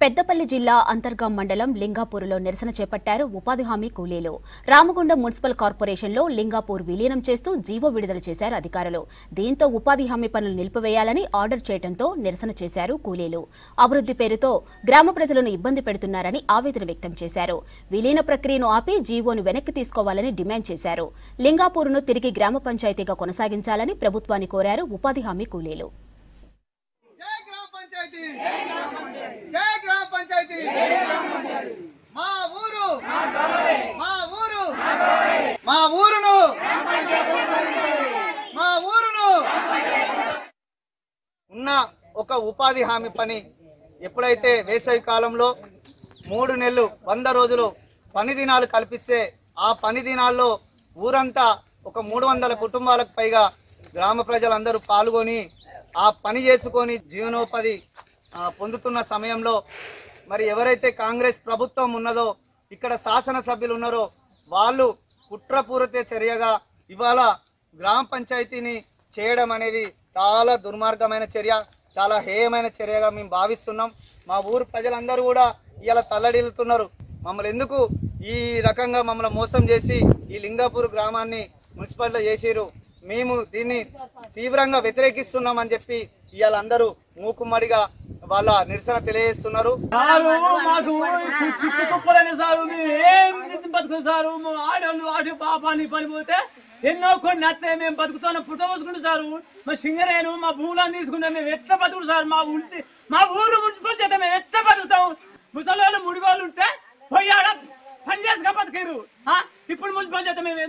పెద్దపల్లి జిల్లా అంతర్గాం మండలం లింగాపూర్లో నిరసన చేపట్టారు ఉపాధి హామీ కూలీలు. రామగుండం మున్సిపల్ కార్పొరేషన్లో లింగాపూర్ విలీనం చేస్తూ జీవో విడుదల చేశారు అధికారులు. దీంతో ఉపాధి హామీ పనులు నిలిపివేయాలని ఆర్డర్ చేయడంతో నిరసన చేశారు కూలీలు. అభివృద్ధి పేరుతో గ్రామ ప్రజలను ఇబ్బంది పెడుతున్నారని ఆవేదన వ్యక్తం చేశారు. విలీన ప్రక్రియను ఆపి జీవోను వెనక్కి తీసుకోవాలని డిమాండ్ చేశారు. లింగాపూర్ను తిరిగి గ్రామ పంచాయతీగా కొనసాగించాలని ప్రభుత్వాన్ని కోరారు ఉపాధి హామీ కూలీలు. ఉన్న ఒక ఉపాధి హామీ పని ఎప్పుడైతే వేసవి కాలంలో 3 నెలలు 100 రోజులు పని దినాలు కల్పిస్తే ఆ పని దినాల్లో ఊరంతా ఒక 300 కుటుంబాలకు పైగా గ్రామ ప్రజలందరూ పాల్గొని ఆ పని చేసుకొని జీవనోపాధి పొందుతున్న సమయంలో మరి ఎవరైతే కాంగ్రెస్ ప్రభుత్వం ఉన్నదో ఇక్కడ శాసనసభ్యులు ఉన్నారో వాళ్ళు కుట్రపూరిత చర్యగా ఇవాళ గ్రామ పంచాయతీని చేయడం అనేది చాలా దుర్మార్గమైన చర్య, చాలా హేయమైన చర్యగా మేము భావిస్తున్నాం. మా ఊరు ప్రజలందరూ కూడా ఇలా తల్లడిల్లుతున్నారు. మమ్మల్ని ఎందుకు ఈ రకంగా మమ్మల్ని మోసం చేసి ఈ లింగాపూర్ గ్రామాన్ని మున్సిపాలిటీలో చేసిరు, మేము దీన్ని తీవ్రంగా వ్యతిరేకిస్తున్నామని చెప్పి ఇవాళ అందరూ మూకుమ్మడిగా వాళ్ళ నిరసన తెలియజేస్తున్నారు. ఎన్నో కొన్ని అత్తే మేము బతుకుతున్నాం, పుట్టవసుకుంటు సారు మా సింగరేను మా భూములను తీసుకున్నాం. మేము ఎట్లా బతుకుడు సార్, మా ఊరు మున్సిపల్ చేత మేము ఎట్లా బతుకుతాం? ముసలి వాళ్ళు ముడిగోళ్ళు ఉంటే పోయి ఆడ పని చేసుక బతికారు. ఇప్పుడు మున్సిపల్ చేత మేము